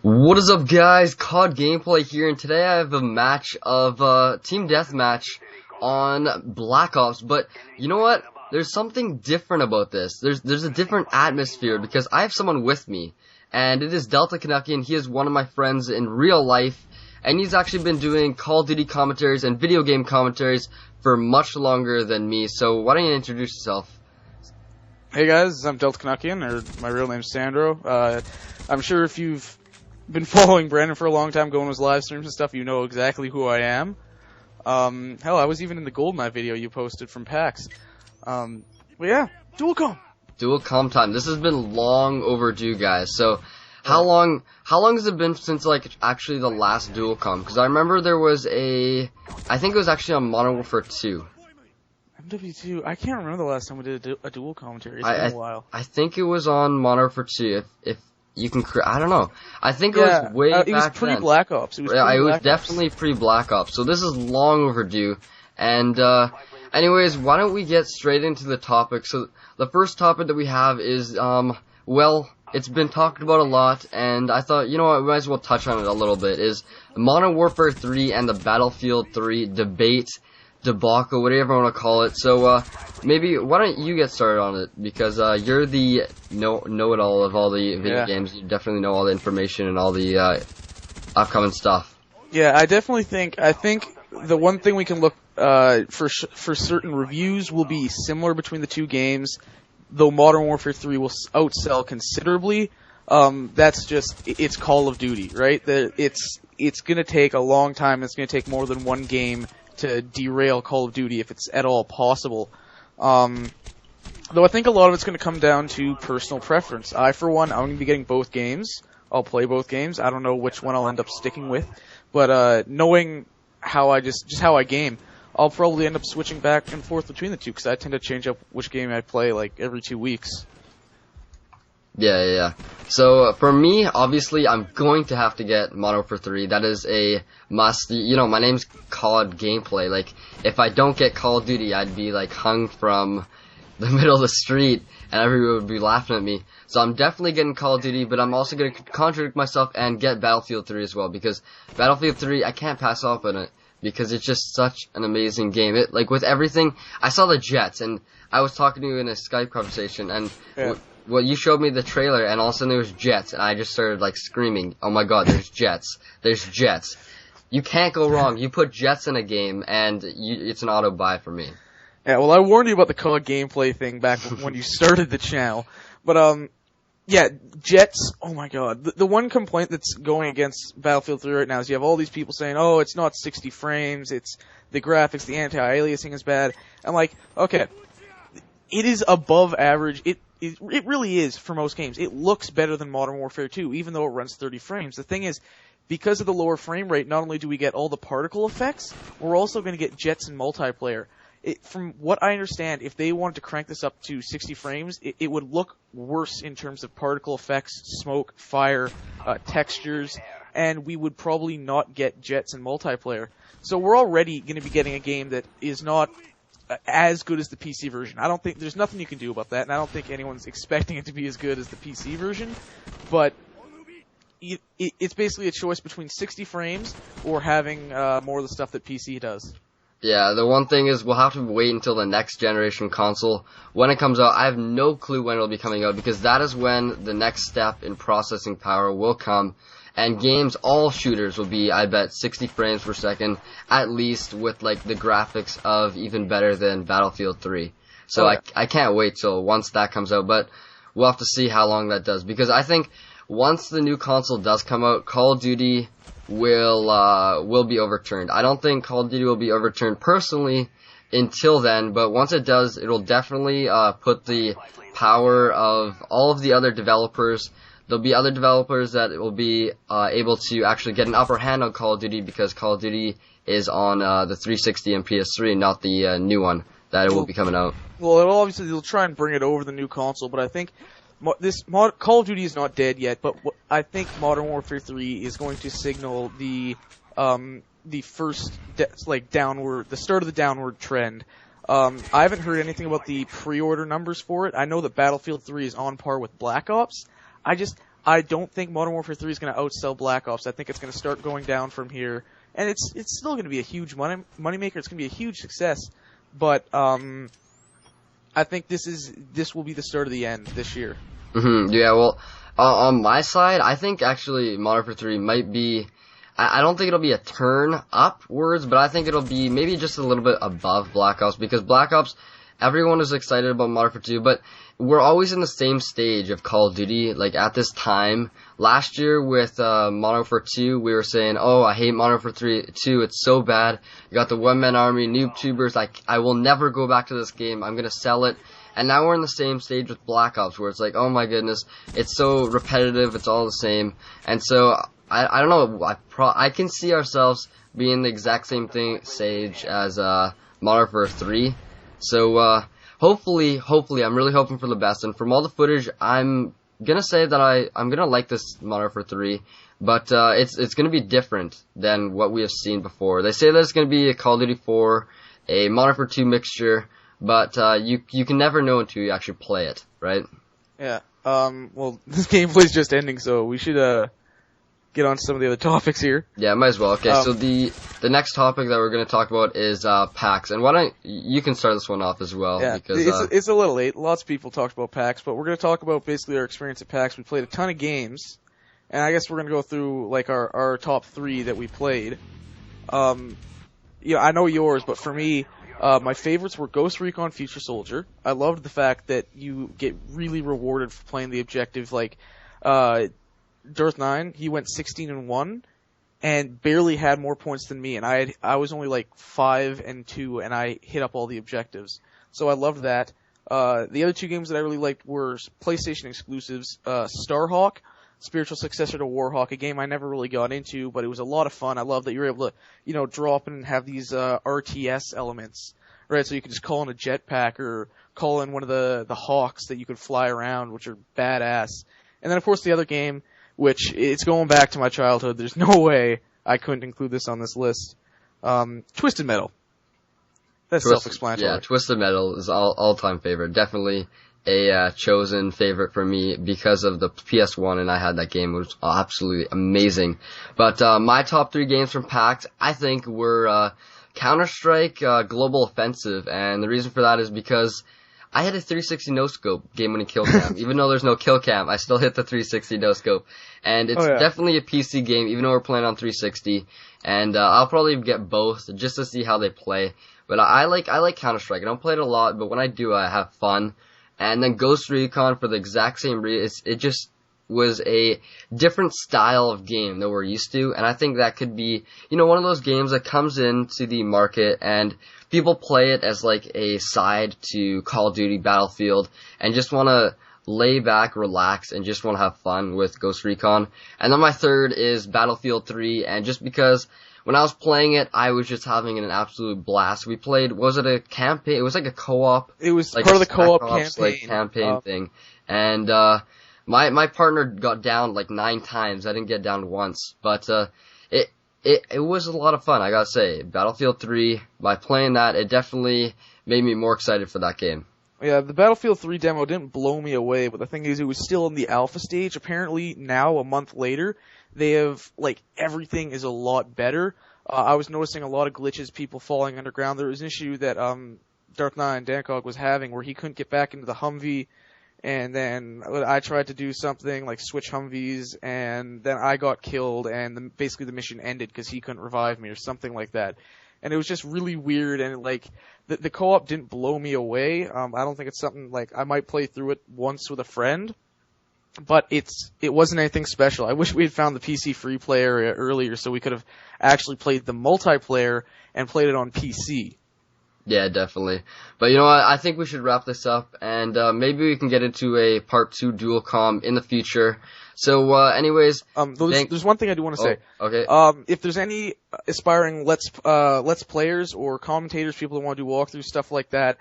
What is up, guys? COD gameplay here, and today I have a match of team deathmatch on Black Ops. But you know what? There's something different about this. There's a different atmosphere because I have someone with me, and it is DeltaCanuckian. He is one of my friends in real life, and he's actually been doing Call of Duty commentaries and video game commentaries for much longer than me. So why don't you introduce yourself? Hey guys, I'm DeltaCanuckian, or my real name's Sandro. I'm sure if you've been following Brandon for a long time, going to his live streams and stuff, you know exactly who I am. Hell, I was even in the Goldeneye video you posted from PAX. But yeah, dual com time. This has been long overdue, guys. So, how long has it been since, like, actually the last dual com? Because I remember there was I think it was actually on Modern Warfare 2. MW3, I can't remember the last time we did a dual commentary. It's been a while. I think it was on Modern Warfare 2, if you can, I don't know. I think it was way back then. It was pre-Black Ops. It was definitely pre-Black Ops. So this is long overdue. And, anyways, why don't we get straight into the topic? So the first topic that we have is, well, it's been talked about a lot, and I thought, you know what, we might as well touch on it a little bit, is Modern Warfare 3 and the Battlefield 3 debate, debacle, whatever you want to call it. So, maybe, why don't you get started on it, because, you're the know-it-all of all the video games. You definitely know all the information and all the, upcoming stuff. Yeah, I think the one thing we can look, for certain reviews will be similar between the two games, though Modern Warfare 3 will outsell considerably. That's just, it's Call of Duty, right? It's gonna take a long time, it's gonna take more than one game to derail Call of Duty if it's at all possible. Though I think a lot of it's going to come down to personal preference. For one, I'm going to be getting both games. I'll play both games. I don't know which one I'll end up sticking with, but knowing how I how I game, I'll probably end up switching back and forth between the two because I tend to change up which game I play like every 2 weeks. Yeah. So, for me, obviously, I'm going to have to get Modern Warfare 3. That is a must. You know, my name's COD Gameplay. Like, if I don't get Call of Duty, I'd be, like, hung from the middle of the street, and everyone would be laughing at me. So I'm definitely getting Call of Duty, but I'm also going to contradict myself and get Battlefield 3 as well, because Battlefield 3, I can't pass off on it, because it's just such an amazing game. Like, with everything, I saw the jets, and I was talking to you in a Skype conversation, and... Yeah. Well, you showed me the trailer, and all of a sudden there was jets, and I just started, like, screaming, oh my god, there's jets. There's jets. You can't go wrong. You put jets in a game, and it's an auto-buy for me. Yeah, well, I warned you about the COD gameplay thing back when you started the channel. But, yeah, jets, oh my god. The one complaint that's going against Battlefield 3 right now is you have all these people saying, oh, it's not 60 frames, it's the graphics, the anti-aliasing is bad. I'm like, okay, it is above average. It really is for most games. It looks better than Modern Warfare 2, even though it runs 30 frames. The thing is, because of the lower frame rate, not only do we get all the particle effects, we're also going to get jets and multiplayer. From what I understand, if they wanted to crank this up to 60 frames, it would look worse in terms of particle effects, smoke, fire, textures, and we would probably not get jets and multiplayer. So we're already going to be getting a game that is not as good as the PC version. I don't think there's nothing you can do about that, and I don't think anyone's expecting it to be as good as the PC version, but it's basically a choice between 60 frames or having more of the stuff that PC does. Yeah, the one thing is we'll have to wait until the next generation console. When it comes out, I have no clue when it'll be coming out, because that is when the next step in processing power will come. And games, all shooters will be, I bet, 60 frames per second, at least, with, like, the graphics of even better than Battlefield 3. So I can't wait till once that comes out, but we'll have to see how long that does. Because I think once the new console does come out, Call of Duty will be overturned. I don't think Call of Duty will be overturned personally until then, but once it does, it'll definitely put the power of all of the other developers. There'll be other developers that will be able to actually get an upper hand on Call of Duty, because Call of Duty is on the 360 and PS3, not the new one that will be coming out. Well, they'll try and bring it over the new console, but I think Call of Duty is not dead yet. But I think Modern Warfare 3 is going to signal the first the start of the downward trend. I haven't heard anything about the pre-order numbers for it. I know that Battlefield 3 is on par with Black Ops. I don't think Modern Warfare 3 is going to outsell Black Ops. I think it's going to start going down from here, and it's still going to be a huge moneymaker. It's going to be a huge success, but I think this will be the start of the end this year. Yeah, well, on my side, I think actually Modern Warfare 3 might be. I don't think it'll be a turn upwards, but I think it'll be maybe just a little bit above Black Ops, because Black Ops, everyone is excited about Modern Warfare 2, but we're always in the same stage of Call of Duty, like at this time. Last year with Modern Warfare 2, we were saying, oh, I hate Modern Warfare 2, it's so bad. You got the one-man army, noob tubers, I will never go back to this game, I'm gonna sell it. And now we're in the same stage with Black Ops, where it's like, oh my goodness, it's so repetitive, it's all the same. And so, I don't know, I can see ourselves being the exact same stage as Modern Warfare 3. So, hopefully, I'm really hoping for the best. And from all the footage, I'm gonna say that I'm gonna like this Modern Warfare 3, but it's gonna be different than what we have seen before. They say that it's gonna be a Call of Duty 4, a Modern Warfare 2 mixture, but you can never know until you actually play it, right? Yeah. Well, this gameplay's just ending, so we should get on to some of the other topics here. Yeah, might as well. Okay, so the next topic that we're going to talk about is PAX, and why don't you can start this one off as well? Yeah, because it's a little late. Lots of people talked about PAX, but we're going to talk about basically our experience at PAX. We played a ton of games, and I guess we're going to go through like our top 3 that we played. Yeah, I know yours, but for me, my favorites were Ghost Recon Future Soldier. I loved the fact that you get really rewarded for playing the objective. Like, Darth 9, he went 16-1 and barely had more points than me, and I was only like 5-2, and I hit up all the objectives. So I loved that. The other 2 games that I really liked were PlayStation exclusives, Starhawk, spiritual successor to Warhawk, a game I never really got into, but it was a lot of fun. I love that you were able to, drop in and have these RTS elements, right? So you could just call in a jetpack or call in one of the Hawks that you could fly around, which are badass. And then, of course, the other game, which it's going back to my childhood. There's no way I couldn't include this on this list. Twisted Metal. That's self-explanatory. Yeah, Twisted Metal is all-time favorite. Definitely a chosen favorite for me because of the PS1, and I had that game. It was absolutely amazing. But my top 3 games from PAX, I think, were Counter-Strike Global Offensive, and the reason for that is because I had a 360 no-scope game-winning kill cam. Even though there's no kill cam, I still hit the 360 no-scope. And it's definitely a PC game, even though we're playing on 360. And I'll probably get both just to see how they play. But I like Counter-Strike. I don't play it a lot, but when I do, I have fun. And then Ghost Recon, for the exact same reason, it just was a different style of game that we're used to. And I think that could be, one of those games that comes into the market and people play it as like a side to Call of Duty Battlefield and just want to lay back, relax, and just want to have fun with Ghost Recon. And then my third is Battlefield 3, and just because when I was playing it, I was just having an absolute blast. We played, was it a campaign? It was like a co-op. It was like part of the co-op campaign. Thing. And my partner got down like 9 times. I didn't get down once. But it was a lot of fun, I gotta say. Battlefield 3, by playing that, it definitely made me more excited for that game. Yeah, the Battlefield 3 demo didn't blow me away, but the thing is, it was still in the alpha stage. Apparently, now, a month later, they have, everything is a lot better. I was noticing a lot of glitches, people falling underground. There was an issue that Darth 9, Dancog, was having where he couldn't get back into the Humvee, and then I tried to do something like switch Humvees, and then I got killed, and basically the mission ended because he couldn't revive me or something like that. And it was just really weird, and the co-op didn't blow me away. I don't think it's something I might play through it once with a friend, but it wasn't anything special. I wish we had found the PC free play area earlier so we could have actually played the multiplayer and played it on PC. Yeah, definitely. But you know what? I think we should wrap this up, and maybe we can get into a part 2 dual com in the future. So, anyways, there's one thing I do want to say. Okay. If there's any aspiring let's players or commentators, people that want to do walkthroughs, stuff like that,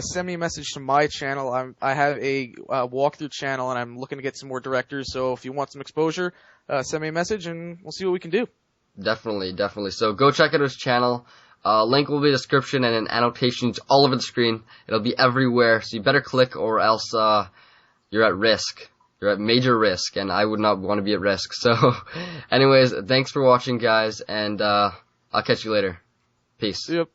send me a message to my channel. I have a walkthrough channel, and I'm looking to get some more directors. So if you want some exposure, send me a message, and we'll see what we can do. Definitely. So go check out his channel. Link will be in the description and in annotations all over the screen. It'll be everywhere, so you better click or else you're at risk You're at major risk, and I would not want to be at risk. So, anyways, thanks for watching, guys, and I'll catch you later. Peace. Yep.